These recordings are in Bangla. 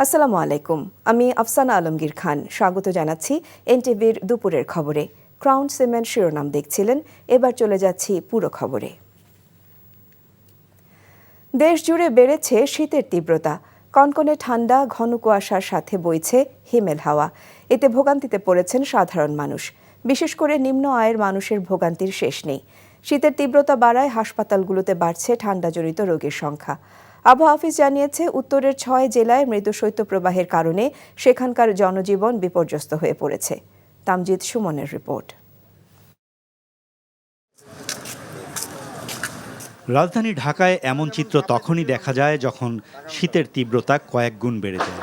আসসালামু আলাইকুম। আমি আফসানা আলমগীর খান স্বাগত জানাচ্ছি এনটিভির দুপুরের খবরে। ক্রাউন সিমেন্ট শিরোনাম দেখছিলেন, এবার চলে যাচ্ছি পুরো খবরে। দেশ জুড়ে বেড়েছে শীতের তীব্রতা। কনকনে ঠান্ডা, ঘন কুয়াশার সাথে বইছে হিমেল হাওয়া। এতে ভোগান্তিতে পড়েছেন সাধারণ মানুষ। বিশেষ করে নিম্ন আয়ের মানুষের ভোগান্তির শেষ নেই। শীতের তীব্রতা বাড়ায় হাসপাতালগুলোতে বাড়ছে ঠান্ডাজনিত রোগীর সংখ্যা। আবহাওয়া অফিস জানিয়েছে, উত্তরের ৬ জেলায় মৃদু শৈত্যপ্রবাহের কারণে সেখানকার জনজীবন বিপর্যস্ত হয়ে পড়েছে। তামজিদ সুমনের রিপোর্ট। রাজধানী ঢাকায় এমন চিত্র তখনই দেখা যায় যখন শীতের তীব্রতা কয়েক গুণ বেড়ে যায়।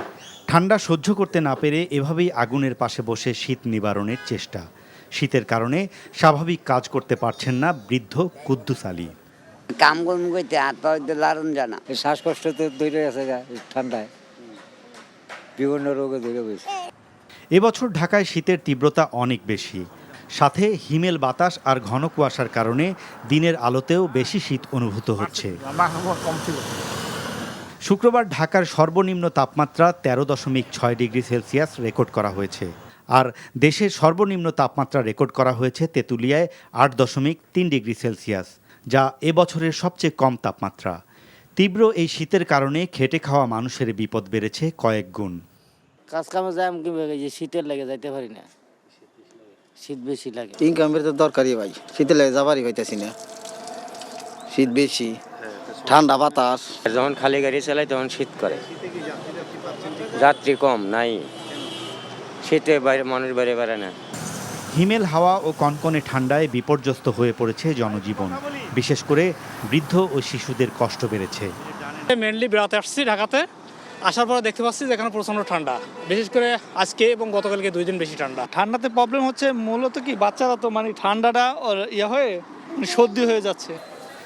ঠান্ডা সহ্য করতে না পেরে এভাবেই আগুনের পাশে বসে শীত নিবারণের চেষ্টা। শীতের কারণে স্বাভাবিক কাজ করতে পারছেন না বৃদ্ধ কুদ্দুস আলী। কাম কর্ম করতে হাত পা লারণ জানা, শ্বাসকষ্ট তো ধরে গেছে ঠান্ডায়, বিভিন্ন রোগে ধরে গেছে। এবছর ঢাকায় শীতের তীব্রতা অনেক বেশি, সাথে হিমেল বাতাস আর ঘন কুয়াশার কারণে দিনের আলোতেও বেশি শীত অনুভূত হচ্ছে। শুক্রবার ঢাকার সর্বনিম্ন তাপমাত্রা 13.6 ডিগ্রি সেলসিয়াস রেকর্ড করা হয়েছে, আর দেশের সর্বনিম্ন তাপমাত্রা রেকর্ড করা হয়েছে তেঁতুলিয়ায় 8.3 ডিগ্রি সেলসিয়াস, যা এবছরের সবচেয়ে কম তাপমাত্রা। তীব্র এই শীতের কারণে খেটে খাওয়া মানুষের বিপদ বেড়েছে কয়েক গুণ। কাজ কামে যায় যে শীতের লেগে যাইতে পারি না, শীত বেশি লাগে। ইনকামের তো দরকারই ভাই, শীতে লেগে যাবারই হইতেছি না, শীত বেশি, ঠান্ডা বাতাস। যখন খালি গাড়ি চালাই তখন শীত করে, যাত্রী কম নাই, শীতে বাইরে মানুষ বাইরে বেড়ে না। হিমেল হাওয়া ও কনকনে ঠান্ডায় বিপর্যস্ত হয়ে পড়েছে জনজীবন। বিশেষ করে বৃদ্ধ ও শিশুদের কষ্ট বেড়েছে। মেনলি বেড়াতে আসছি ঢাকাতে, আসার পরে দেখতে পাচ্ছি যে এখানে প্রচণ্ড ঠান্ডা, বিশেষ করে আজকে এবং গতকালকে 2 দিন বেশি ঠান্ডা। ঠান্ডাতে প্রবলেম হচ্ছে মূলত কি, বাচ্চারা তো ঠান্ডাটা হয়ে সর্দি হয়ে যাচ্ছে।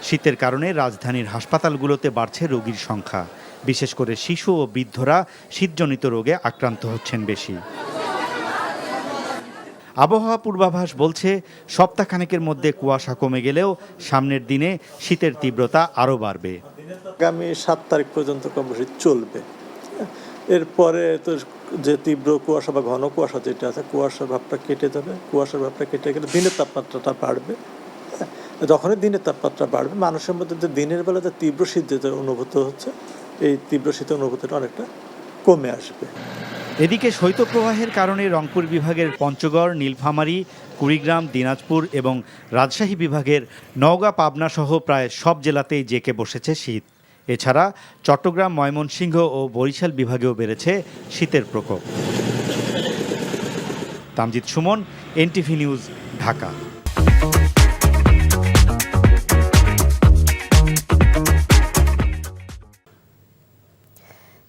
শীতের কারণে রাজধানীর হাসপাতালগুলোতে বাড়ছে রোগীর সংখ্যা। বিশেষ করে শিশু ও বৃদ্ধরা শীতজনিত রোগে আক্রান্ত হচ্ছেন বেশি। আবহাওয়া পূর্বাভাস বলছে, সপ্তাহখানেকের মধ্যে কুয়াশা কমে গেলেও সামনের দিনে শীতের তীব্রতা আরও বাড়বে। আগামী 7 তারিখ পর্যন্ত কম বেশি চলবে। এরপরে তো যে তীব্র কুয়াশা বা ঘন কুয়াশা যেটা আছে, কুয়াশার ভাবটা কেটে যাবে। কুয়াশার ভাবটা কেটে গেলে দিনের তাপমাত্রাটা বাড়বে। যখনই দিনের তাপমাত্রা বাড়বে, মানুষের মধ্যে যে দিনের বেলা যে তীব্র শীত যেটা অনুভূত হচ্ছে, এই তীব্র শীতের অনুভূতিটা অনেকটা কমে আসবে। এদিকে শৈত্যপ্রবাহের কারণে রংপুর বিভাগের পঞ্চগড়, নীলফামারী, কুড়িগ্রাম, দিনাজপুর এবং রাজশাহী বিভাগের নওগাঁ, পাবনা সহ প্রায় সব জেলাতেই জেঁকে বসেছে শীত। এছাড়া চট্টগ্রাম, ময়মনসিংহ ও বরিশাল বিভাগেও বেড়েছে শীতের প্রকোপ। Tamjid Suman, NTV news, Dhaka.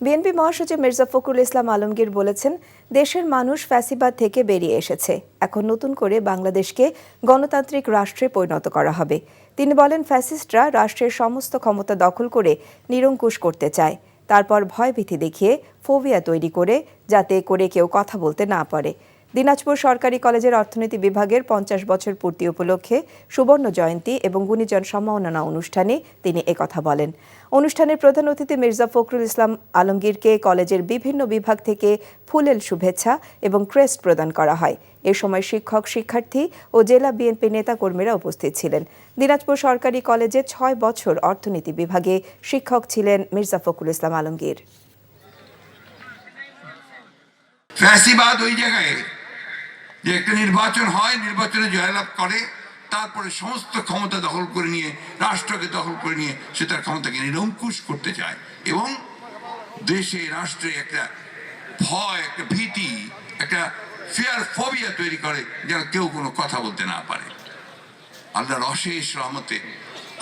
BNP মহাসচিব মির্জা ফখরুল ইসলাম আলমগীর বলেছেন, দেশের মানুষ ফ্যাসিবাদ থেকে বেরিয়ে এসেছে, এখন নতুন করে বাংলাদেশকে গণতান্ত্রিক রাষ্ট্রে পরিণত করা হবে। তিনি বলেন, ফ্যাসিস্টরা রাষ্ট্রের সমস্ত ক্ষমতা দখল করে নিরঙ্কুশ করতে চায়, তারপর ভয়ভীতি দেখিয়ে ফোবিয়া তৈরি করে, যাতে করে কেউ কথা বলতে না পারে। দিনাজপুর সরকারি কলেজের অর্থনীতি বিভাগের 50 বছর পূর্তি উপলক্ষে সুবর্ণ জয়ন্তী এবং গুণীজন সম্মাননা অনুষ্ঠানে তিনি একথা বলেন। অনুষ্ঠানের প্রধান অতিথি মির্জা ফখরুল ইসলাম আলমগীরকে কলেজের বিভিন্ন বিভাগ থেকে ফুলেল শুভেচ্ছা এবং ক্রেস্ট প্রদান করা হয়। এ সময় শিক্ষক, শিক্ষার্থী ও জেলা বিএনপি নেতাকর্মীরা উপস্থিত ছিলেন। দিনাজপুর সরকারি কলেজে 6 বছর অর্থনীতি বিভাগে শিক্ষক ছিলেন মির্জা ফখরুল ইসলাম আলমগীর। ফ্যাসিবাদ ওই জায়গায় যে একটা নির্বাচন হয়, নির্বাচনে জয়লাভ করে, তারপরে সমস্ত ক্ষমতা দখল করে নিয়ে, রাষ্ট্রকে দখল করে নিয়ে সে তার ক্ষমতাকে নিরঙ্কুশ করতে চায় এবং দেশে, রাষ্ট্রে একটা ভয়, একটা ভীতি, একটা ফিয়ার ফোবিয়া তৈরি করে, যেন কেউ কোনো কথা বলতে না পারে। আল্লাহর অশেষ রহমতে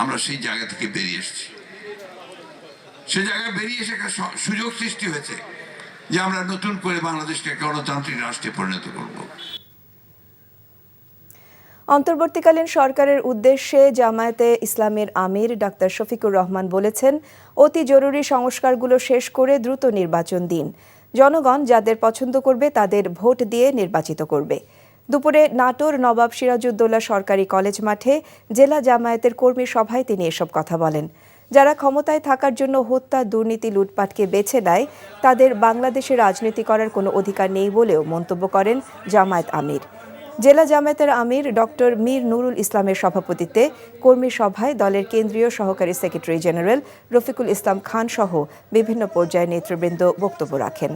আমরা সেই জায়গা থেকে বেরিয়ে এসেছি। সে জায়গায় বেরিয়ে এসে একটা সুযোগ সৃষ্টি হয়েছে যে আমরা নতুন করে বাংলাদেশকে গণতান্ত্রিক রাষ্ট্রে পরিণত করব। অন্তর্বর্তীকালীন সরকারের উদ্দেশ্যে জামায়াতে ইসলামের আমির ডাক্তার শফিকুর রহমান বলেছেন, অতি জরুরি সংস্কারগুলো শেষ করে দ্রুত নির্বাচন দিন। জনগণ যাদের পছন্দ করবে তাদের ভোট দিয়ে নির্বাচিত করবে। দুপুরে নাটোর নবাব সিরাজউদ্দৌলা সরকারি কলেজ মাঠে জেলা জামায়াতের কর্মী সভায় তিনি এসব কথা বলেন। যারা ক্ষমতায় থাকার জন্য হত্যা, দুর্নীতি, লুটপাটকে বেছে নেয় তাদের বাংলাদেশে রাজনীতি করার কোনো অধিকার নেই বলেও মন্তব্য করেন জামায়াত আমির। জেলা জামায়াতের আমির ডক্টর মীর নুরুল ইসলামের সভাপতিত্বে কর্মী সভায় দলের কেন্দ্রীয় সহকারী সেক্রেটারি জেনারেল রফিকুল ইসলাম খান সহ বিভিন্ন পর্যায়ের নেতৃবৃন্দ বক্তব্য রাখেন।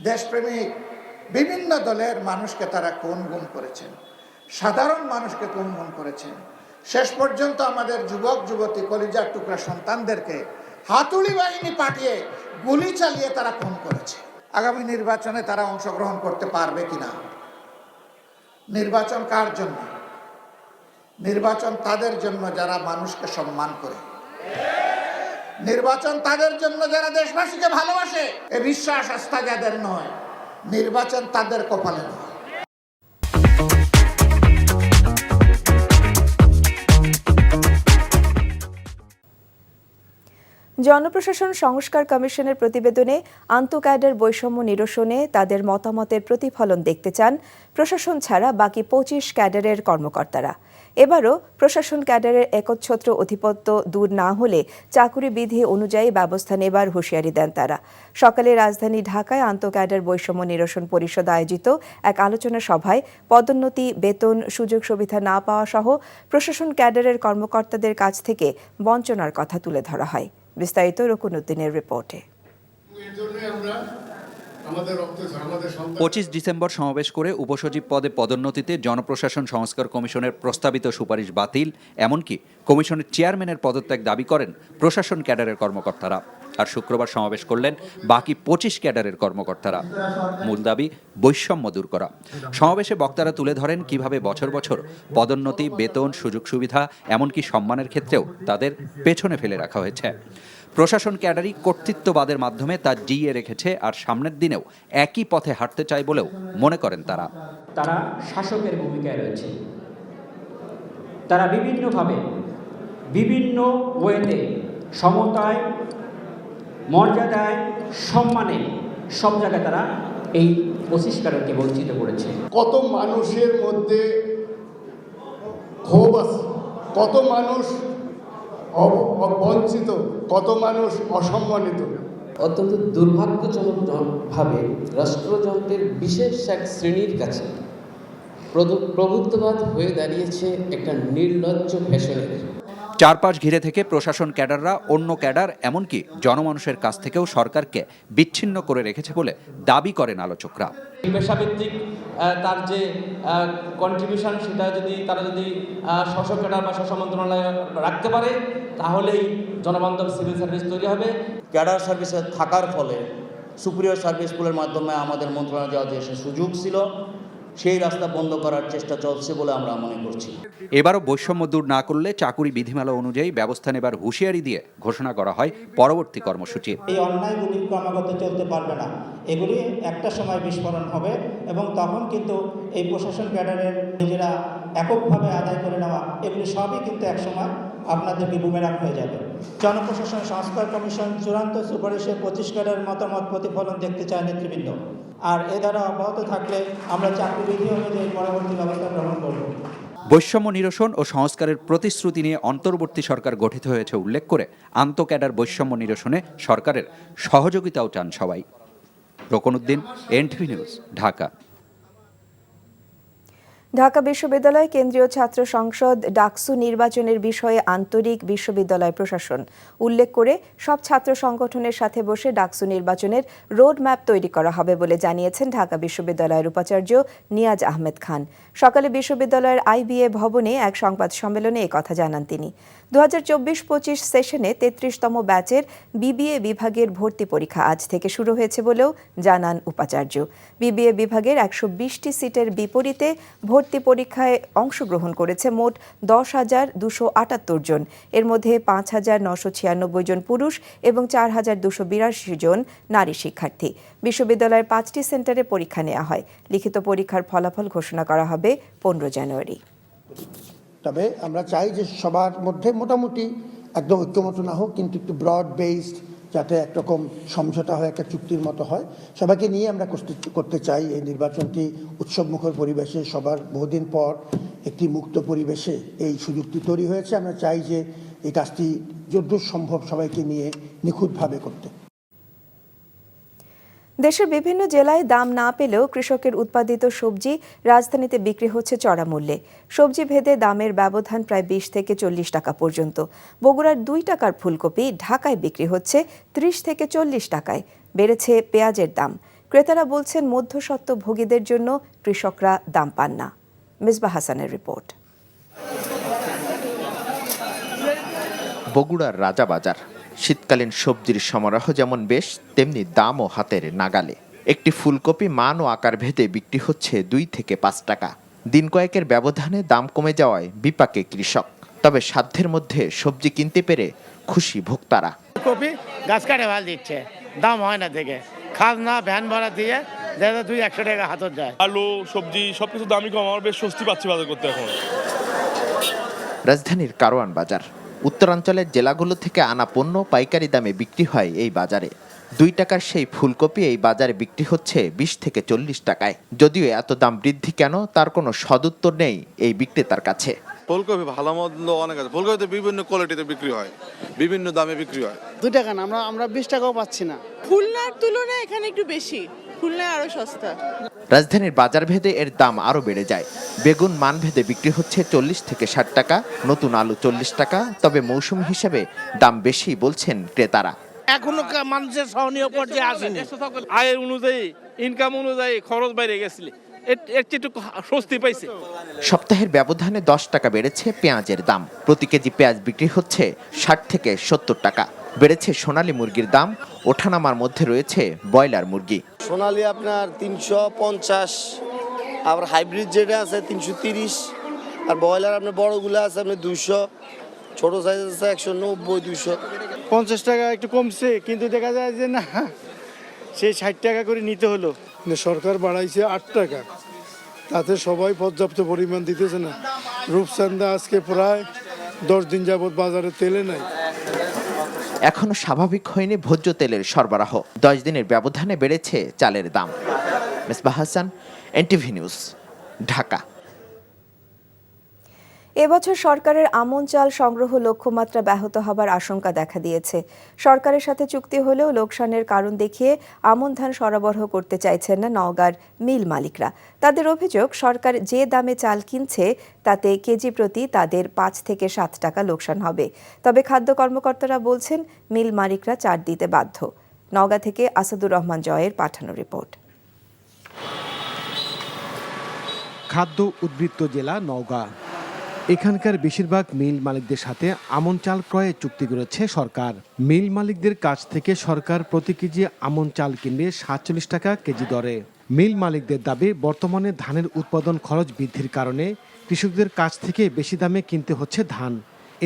দেশপ্রেমিক বিভিন্ন দলের মানুষকে তারা কোন গুণ করেছেন, সাধারণ মানুষকে কোন গুণ করেছেন, শেষ পর্যন্ত আমাদের যুবক যুবতী কলিজার টুকরা সন্তানদেরকে হাতুড়ি বাহিনী পাঠিয়ে গুলি চালিয়ে তারা খুন করেছে। আগামী নির্বাচনে তারা অংশগ্রহণ করতে পারবে কিনা? নির্বাচন কার জন্য? নির্বাচন তাদের জন্য যারা মানুষকে সম্মান করে, নির্বাচন তাদের জন্য যারা দেশবাসীকে ভালোবাসে। এ বিশ্বাস আস্থা যাদের নয়, নির্বাচন তাদের কপালে নয়। জনপ্রশাসন সংস্কার কমিশনের প্রতিবেদনে আন্তঃক্যাডার বৈষম্য নিরসনে তাদের মতামতের প্রতিফলন দেখতে চান প্রশাসন ছাড়া বাকি 25 ক্যাডারের কর্মকর্তারা। এবারও প্রশাসন ক্যাডারের একচ্ছত্র আধিপত্য দূর না হলে চাকুরি বিধি অনুযায়ী ব্যবস্থা নেবার হুঁশিয়ারি দেন তারা। সকালে রাজধানী ঢাকায় আন্তঃক্যাডার বৈষম্য নিরসন পরিষদ আয়োজিত এক আলোচনা সভায় পদোন্নতি, বেতন, সুযোগ সুবিধা না পাওয়া সহ প্রশাসন ক্যাডারের কর্মকর্তাদের কাছ থেকে বঞ্চনার কথা তুলে ধরা হয়। বিস্তারিত রকুনউদ্দিনের রিপোর্টে। 25 ডিসেম্বর সমাবেশ করে উপসচিব পদে পদোন্নতিতে জনপ্রশাসন সংস্কার কমিশনের প্রস্তাবিত সুপারিশ বাতিল, এমনকি কমিশনের চেয়ারম্যানের পদত্যাগ দাবি করেন প্রশাসন ক্যাডারের কর্মকর্তারা। আর শুক্রবার সমাবেশ করলেন বাকি 25 ক্যাডারের কর্মকর্তারা। মূল দাবি বৈষম্য দূর করা। সমাবেশে বক্তারা তুলে ধরেন কিভাবে বছর বছর পদোন্নতি, বেতন, সুযোগ সুবিধা এমনকি সম্মানের ক্ষেত্রেও তাদের পেছনে ফেলে রাখা হয়েছে। প্রশাসন ক্যাডারই কর্তৃত্ববাদের মাধ্যমে তা জিইয়ে রেখেছে আর সামনের দিনেও একই পথে হাঁটতে চায় বলেও মনে করেন তারা। তারা শাসকের ভূমিকায় রয়েছে, তারা বিভিন্নভাবে বিভিন্ন ওয়েতে সমতায়, মর্যাদায়, সম্মানে সব জায়গায় তারা এই 25 ক্যাডারকে বঞ্চিত করেছে। কত মানুষের মধ্যে ক্ষোভ আছে, কত মানুষ বঞ্চিত, কত মানুষ অসম্মানিত। অত্যন্ত দুর্ভাগ্যজনকভাবে রাষ্ট্রযন্ত্রের বিশেষ এক শ্রেণীর কাছে প্রভুত্ববাদ হয়ে দাঁড়িয়েছে একটা নির্লজ্জ ফ্যাশনের। চারপাশ ঘিরে থেকে প্রশাসন ক্যাডাররা অন্য ক্যাডার এমনকি জনমানুষের কাছ থেকেও সরকারকে বিচ্ছিন্ন করে রেখেছে বলে দাবি করেন আলোচকরা। পেশাভিত্তিক তার যে কন্ট্রিবিউশন, সেটা যদি তারা স্ব ক্যাডার বা স্ব মন্ত্রণালয়ে রাখতে পারে, তাহলেই জনবান্ধব সিভিল সার্ভিস তৈরি হবে। ক্যাডার সার্ভিসে থাকার ফলে সুপিরিয়র সার্ভিস স্কুলের মাধ্যমে আমাদের মন্ত্রণালয় যাওয়ার যে সুযোগ ছিল, সেই রাস্তা বন্ধ করার চেষ্টা চলছে বলে আমরা মনে করছি। এবারও বৈষম্য দূর না করলে চাকুরি বিধিমালা অনুযায়ী ব্যবস্থা নেবার হুঁশিয়ারি দিয়ে ঘোষণা করা হয় পরবর্তী কর্মসূচি। এই অন্যায়গুলি ক্রমাগত চলতে পারবে না, এগুলি একটা সময় বিস্ফোরণ হবে এবং তখন কিন্তু এই প্রশাসন ক্যাডারের নিজেরা এককভাবে আদায় করে নেওয়া, এগুলি সবই কিন্তু একসময় আপনাদেরকে বুমেরাং হয়ে যাবে। জনপ্রশাসন সংস্কার কমিশন চূড়ান্ত সুপারিশে 25 ক্যাডারের মতামত প্রতিফলন দেখতে চায় নেতৃবৃন্দ। আর এ দ্বারা অব্যাহত থাকলে আমরা চাকরি বিধি অনুযায়ী পরবর্তী ব্যবস্থা গ্রহণ করব। বৈষম্য নিরসন ও সংস্কারের প্রতিশ্রুতি নিয়ে অন্তর্বর্তী সরকার গঠিত হয়েছে উল্লেখ করে আন্তঃক্যাডার বৈষম্য নিরসনে সরকারের সহযোগিতাও চান সবাই। রকুনউদ্দিন, এনটিভি নিউজ, ঢাকা। ঢাকা বিশ্ববিদ্যালয় কেন্দ্রীয় ছাত্র সংসদ ডাকসু নির্বাচনের বিষয়ে আন্তরিক বিশ্ববিদ্যালয় প্রশাসন উল্লেখ করে সব ছাত্র সংগঠনের সাথে বসে ডাকসু নির্বাচনের রোড ম্যাপ তৈরি করা হবে বলে জানিয়েছেন ঢাকা বিশ্ববিদ্যালয়ের উপাচার্য নিয়াজ আহমেদ খান। সকালে বিশ্ববিদ্যালয়ের আইবিএ ভবনে এক সংবাদ সম্মেলনে একথা জানান তিনি। 2024-25 সেশনে 33তম ব্যাচের বিবিএ বিভাগের ভর্তি পরীক্ষা আজ থেকে শুরু হয়েছে বলেও জানান উপাচার্য। বিবিএ বিভাগের 120টি সিটের বিপরীতে ভর্তি পরীক্ষায় অংশগ্রহণ করেছে মোট 10,278 জন। এর মধ্যে 5,996 জন পুরুষ এবং 4,282 জন নারী শিক্ষার্থী। বিশ্ববিদ্যালয়ের 5টি সেন্টারে পরীক্ষা নেওয়া হয়। লিখিত পরীক্ষার ফলাফল ঘোষণা করা হবে 15 জানুয়ারি। তবে আমরা চাই যে সবার মধ্যে মোটামুটি একদম ঐক্যমত না হোক, কিন্তু একটু ব্রড বেসড যাতে একরকম সমঝোতা হয়, একটা চুক্তির মতো হয়। সবাইকে নিয়ে আমরা করতে চাই এই নির্বাচনটি উৎসবমুখর পরিবেশে, সবার বহুদিন পর একটি মুক্ত পরিবেশে এই সুযোগটি তৈরি হয়েছে। আমরা চাই যে এই কাজটি যতদূর সম্ভব সবাইকে নিয়ে নিখুঁতভাবে করতে। দেশের বিভিন্ন জেলায় দাম না পেলেও কৃষকের উৎপাদিত সবজি রাজধানীতে বিক্রি হচ্ছে চড়া মূল্যে। সবজি ভেদে দামের ব্যবধান প্রায় 20 থেকে 40 টাকা পর্যন্ত। বগুড়ার 2 টাকার ফুলকপি ঢাকায় বিক্রি হচ্ছে 30 থেকে 40 টাকায়। বেড়েছে পেঁয়াজের দাম। ক্রেতারা বলছেন মধ্যস্বত্বভোগীদের জন্য কৃষকরা দাম পান না। মিসবাহ হাসানের রিপোর্ট। বগুড়ার রাজাবাজার। শীতকালীন সবজির সমারোহ যেমন বেশ, তেমনি দামও হাতের নাগালে। একটি ফুলকপি মান ও আকার ভেদে বিক্রি হচ্ছে 2 থেকে 5 টাকা। দিন কয়েকের ব্যবধানে দাম কমে যাওয়ায় বিপাকে কৃষক। তবে সাধ্যের মধ্যে সবজি কিনতে পেরে খুশি ভোক্তারা। কপি গাছ কাটে ভাল দিচ্ছে, দাম হয় না দেখে, খাদ না ভ্যান ভাড়া দিয়ে 200-100 টাকা হাতত যায়। আলু সবজি সবকিছু দামই কম, আমার বেশ স্বস্তি পাচ্ছি বাজার করতে এখন। রাজধানীর কারওয়ান বাজার। উত্তরাঞ্চলের জেলাগুলো থেকে আনা পণ্য পাইকারি দামে বিক্রি হয় এই বাজারে। 2 টাকার সেই ফুলকপি এই বাজারে বিক্রি হচ্ছে 20 থেকে 40 টাকায়। যদিও এত দাম বৃদ্ধি কেন তার কোনো সদুত্তর নেই এই বিক্রেতার কাছে। ফুলকপি ভালো মন্দ অনেক আছে, ফুলকপিতে বিভিন্ন কোয়ালিটিতে বিক্রি হয়, বিভিন্ন দামে বিক্রি হয়। 2 টাকা না, আমরা 20 টাকাও পাচ্ছি না। খুলনার তুলনায় এখানে একটু বেশি, খুলনায় আরো সস্তা। রাজধানীর বাজার ভেদে এর দাম আরো বেড়ে যায়। বেগুন মান ভেদে বিক্রি হচ্ছে 40 থেকে 60 টাকা, নতুন আলু 40 টাকা। তবে মৌসুমী হিসেবে দাম বেশি বলছেন ক্রেতারা। এখনো মানুষের সহনীয় পর্যায়ে আসেনি। আয়ের অনুযায়ী, ইনকাম অনুযায়ী খরচ বাইরে গেছিল, একটু স্বস্তি পাইছে। সপ্তাহের ব্যবধানে 10 টাকা বেড়েছে পেঁয়াজের দাম। প্রতি কেজি পেঁয়াজ বিক্রি হচ্ছে 60 থেকে 70 টাকা। বেড়েছে সোনালী মুরগির দাম, ওঠানামার মধ্যে রয়েছে ব্রয়লার মুরগি। সোনালী আপনার 350, আবার হাইব্রিড যেটা আছে 330, আর ব্রয়লার আপনার বড়গুলো আছে আপনার 200, ছোট সাইজ আছে 190, 200। 50 টাকা একটু কমছে, কিন্তু দেখা যায় যে না, সেই 60 টাকা করে নিতে হলো। সরকার বাড়াইছে 8 টাকা, তাতে সবাই পর্যাপ্ত পরিমাণ দিতেছে না। রূপচাঁদা আজকে প্রায় 10 দিন যাবৎ বাজারে তেলে নাই। এখনো স্বাভাবিক হয়নি ভোজ্য তেলের সরবরাহ। 10 দিনের ব্যবধানে বেড়েছে চালের দাম। Misbah Hasan, NTV news, Dhaka. এবছর সরকারের আমন চাল সংগ্রহ লক্ষ্যমাত্রা ব্যাহত হবার আশঙ্কা দেখা দিয়েছে। সরকারের সাথে চুক্তি হলেও লোকসানের কারণ দেখিয়ে আমন ধান সরবরাহ করতে চাইছেন না নওগাঁর মিল মালিকরা। তাদের অভিযোগ, সরকার যে দামে চাল কিনছে তাতে কেজি প্রতি তাদের 5 থেকে 7 টাকা লোকসান হবে। তবে খাদ্য কর্মকর্তারা বলছেন মিল মালিকরা চাল দিতে বাধ্য। নওগাঁ থেকে আসাদুর রহমান জয়ের পাঠানো রিপোর্ট। খাদ্য উদ্বৃত্ত জেলা নওগাঁ। এখানকার বেশিরভাগ মিল মালিকদের সাথে আমন চাল ক্রয়ে চুক্তি করেছে সরকার। মিল মালিকদের কাছ থেকে সরকার প্রতি কেজি আমন চাল কিনবে 47 টাকা কেজি দরে। মিল মালিকদের দাবি, বর্তমানে ধানের উৎপাদন খরচ বৃদ্ধির কারণে কৃষকদের কাছ থেকে বেশি দামে কিনতে হচ্ছে ধান।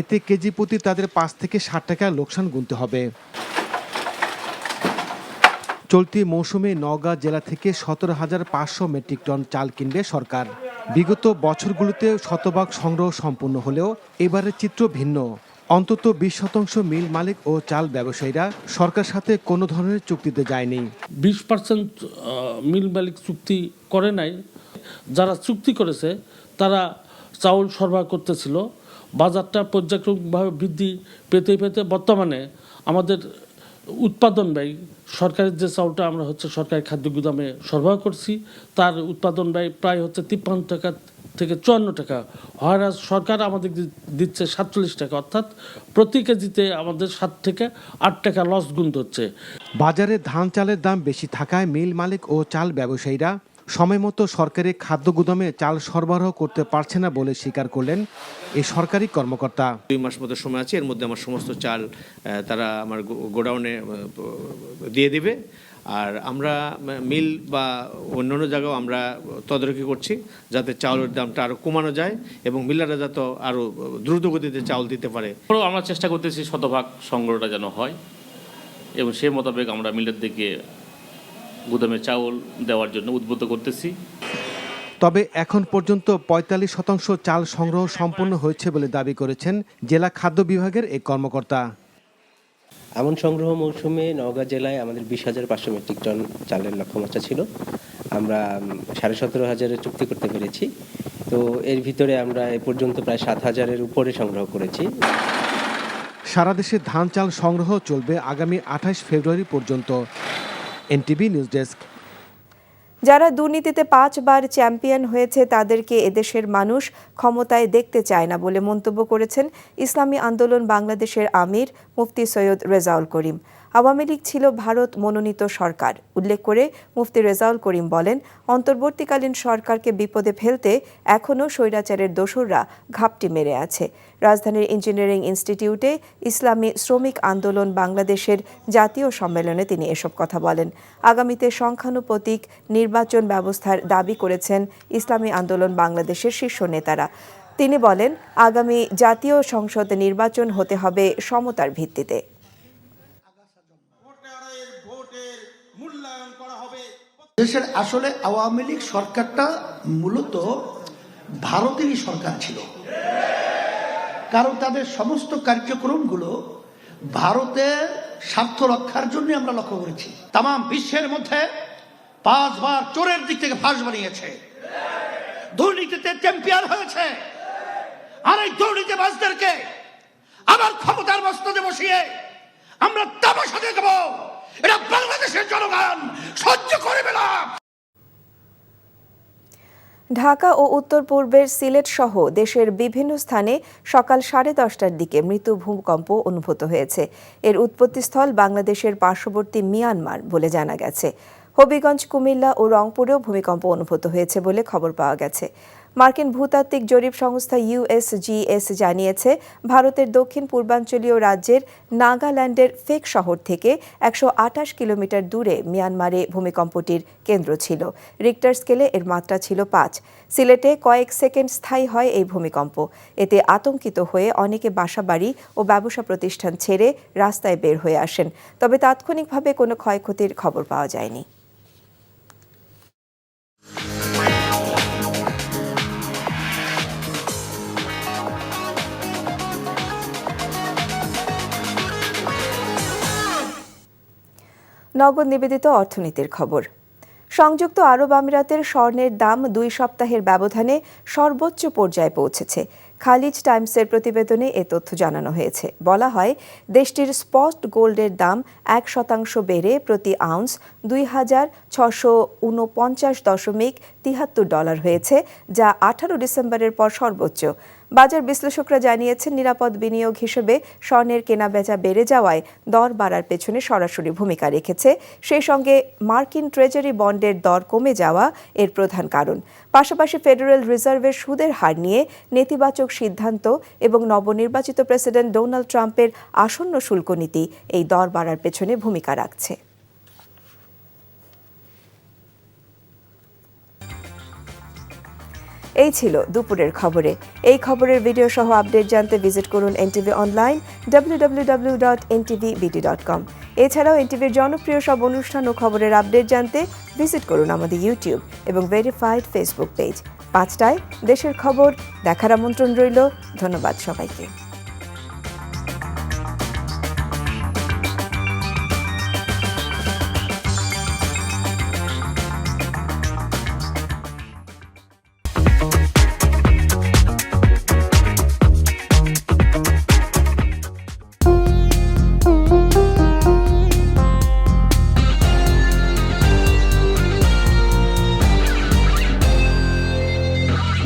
এতে কেজি প্রতি তাদের 5 থেকে 60 টাকা লোকসান গুনতে হবে। চলতি মৌসুমে নওগাঁ জেলা থেকে 17,500 মেট্রিক টন চাল কিনবে সরকার। বিগত বছরগুলোতে শতভাগ সংগ্রহ সম্পূর্ণ হলেও এবারের চিত্র ভিন্ন। অন্তত 20% মিল মালিক ও চাল ব্যবসায়ীরা সরকার সাথে কোনো ধরনের চুক্তিতে যায়নি। 20% মিল মালিক চুক্তি করে নাই। যারা চুক্তি করেছে তারা চাউল সরবরাহ করতেছিল। বাজারটা পর্যায়ক্রমিকভাবে বৃদ্ধি পেতে পেতে বর্তমানে আমাদের উৎপাদন ব্যয়, সরকারের যে চাউলটা আমরা সরকারি খাদ্য গুদামে সরবরাহ করছি, তার উৎপাদন ব্যয় প্রায় 53 টাকা থেকে 54 টাকা। হয়রাজ সরকার আমাদের দিচ্ছে 47 টাকা, অর্থাৎ প্রতি কেজিতে আমাদের 7 থেকে 8 টাকা লস গুনতে হচ্ছে। বাজারে ধান চালের দাম বেশি থাকায় মিল মালিক ও চাল ব্যবসায়ীরা সময়মতো সরকারি খাদ্য গুদামে চাল সরবরাহ করতে পারছে না বলে স্বীকার করলেন এই সরকারি কর্মকর্তা। 2 মাস মতো সময় আছে, এর মধ্যে আমার সমস্ত চাল তারা আমার গোডাউনে দিয়ে দিবে। আর আমরা মিল বা অন্যান্য জায়গাও আমরা তদারকি করছি যাতে চাউলের দামটা আরও কমানো যায় এবং মিলাররা যাতে আরও দ্রুত গতিতে চাউল দিতে পারে। আমরা চেষ্টা করতেছি শতভাগ সংগ্রহটা যেন হয় এবং সেই মোতাবেক আমরা মিলের দিকে গুদামে চাউল দেওয়ার জন্য উদ্বুদ্ধ করতেছি। তবে এখন পর্যন্ত 45% চাল সংগ্রহ সম্পন্ন হয়েছে বলে দাবি করেছেন জেলা খাদ্য বিভাগের এই কর্মকর্তা। আমন সংগ্রহ মৌসুমে নওগাঁ জেলায় আমাদের 20,500 মেট্রিক টন চালের লক্ষ্যমাত্রা ছিল। আমরা 17,500 চুক্তি করতে পেরেছি। তো এর ভিতরে আমরা এ পর্যন্ত প্রায় 7,000-এর উপরে সংগ্রহ করেছি। সারা দেশে ধান চাল সংগ্রহ চলবে আগামী 28 ফেব্রুয়ারি পর্যন্ত। NTV news desk. যারা দুর্নীতিতে 5 বার চ্যাম্পিয়ন হয়েছে তাদেরকে এদেশের মানুষ ক্ষমতায় দেখতে চায় না বলে মন্তব্য করেছেন ইসলামী আন্দোলন বাংলাদেশের আমির মুফতি সৈয়দ রেজাউল করিম। আওয়ামী লীগ ছিল ভারত মনোনীত সরকার উল্লেখ করে মুফতি রেজাউল করিম বলেন, অন্তর্বর্তীকালীন সরকারকে বিপদে ফেলতে এখনও স্বৈরাচারের দোসররা ঘাপটি মেরে আছে। রাজধানীর ইঞ্জিনিয়ারিং ইনস্টিটিউটে ইসলামী শ্রমিক আন্দোলন বাংলাদেশের জাতীয় সম্মেলনে তিনি এসব কথা বলেন। আগামীতে সংখ্যানুপাতিক নির্বাচন ব্যবস্থার দাবি করেছেন ইসলামী আন্দোলন বাংলাদেশের শীর্ষ নেতারা। তিনি বলেন, আগামী জাতীয় সংসদ নির্বাচন হতে হবে সমতার ভিত্তিতে। দেশের আসলে আওয়ামী লীগ সরকারটা মূলত ভারতেরই সরকার ছিল, কারণ তাদের সমস্ত কার্যক্রমগুলো ভারতের স্বার্থ রক্ষার জন্য আমরা লক্ষ্য করেছি। তাম বিশ্বের মধ্যে 5 বার চোরের দিক থেকে ফাঁস বানিয়েছে, দুর্নীতিতে চ্যাম্পিয়ন হয়েছে। আর এই দুর্নীতিবাজদেরকে আবার ক্ষমতার মস্তদে বসিয়ে আমরা তামাশা দেখব, এটা বাংলাদেশের জনগণ সহ্য করবে না। ঢাকা ও উত্তর পূর্বের সিলেট সহ দেশের বিভিন্ন স্থানে সকাল 10:30টার দিকে মৃদু ভূমিকম্প অনুভূত হয়েছে। এর উৎপত্তিস্থল বাংলাদেশের পার্শ্ববর্তী মিয়ানমার বলে জানা গেছে। হবিগঞ্জ, কুমিল্লা ও রংপুরেও ভূমিকম্প অনুভূত হয়েছে বলে খবর পাওয়া গেছে। মার্কিন ভূতাত্ত্বিক জরিপ সংস্থা USGS জানিয়েছে, ভারতের দক্ষিণ পূর্বাঞ্চলীয় রাজ্যের নাগাল্যান্ডের ফেক শহর থেকে 128 কিলোমিটার দূরে মিয়ানমারে ভূমিকম্পটির কেন্দ্র ছিল। রিক্টার স্কেলে এর মাত্রা ছিল 5। সিলেটে কয়েক সেকেন্ড স্থায়ী হয় এই ভূমিকম্প। এতে আতঙ্কিত হয়ে অনেকে বাসাবাড়ি ও ব্যবসা প্রতিষ্ঠান ছেড়ে রাস্তায় বের হয়ে আসেন, তবে তাৎক্ষণিকভাবে কোনো ক্ষয়ক্ষতির খবর পাওয়া যায়নি। নগদ নিবেদিত অর্থনীতির খবর। সংযুক্ত আরব আমিরাতের স্বর্ণের দাম 2 সপ্তাহের ব্যবধানে সর্বোচ্চ পর্যায়ে পৌঁছেছে। খালিজ টাইমসের প্রতিবেদনে এ তথ্য জানানো হয়েছে। বলা হয়, দেশটির স্পট গোল্ডের দাম 1% বেড়ে প্রতি আউন্স $2,649.73 হয়েছে, যা 18 ডিসেম্বরের পর সর্বোচ্চ। বাজার বিশ্লেষকরা জানিয়েছেন, নিরাপদ বিনিয়োগ হিসেবে স্বর্ণের কেনাবেচা বেড়ে যাওয়ায় দর বাড়ার পেছনে সরাসরি ভূমিকা রেখেছে। সেই সঙ্গে মার্কিন ট্রেজারি বন্ডের দর কমে যাওয়া এর প্রধান কারণ। পাশাপাশি ফেডারেল রিজার্ভের সুদের হার নিয়ে নেতিবাচক সিদ্ধান্ত এবং নবনির্বাচিত প্রেসিডেন্ট ডোনাল্ড ট্রাম্পের আসন্ন শুল্ক নীতি এই দর বাড়ার পেছনে ভূমিকা রাখছে। এই ছিল দুপুরের খবরে। এই খবরের ভিডিও সহ আপডেট জানতে ভিজিট করুন NTV অনলাইন www.ntvbt.com। এছাড়াও NTVর জনপ্রিয় সব অনুষ্ঠান ও খবরের আপডেট জানতে ভিজিট করুন আমাদের ইউটিউব এবং ভেরিফাইড ফেসবুক পেজ। 5টায় দেশের খবর দেখার আমন্ত্রণ রইল। ধন্যবাদ সবাইকে।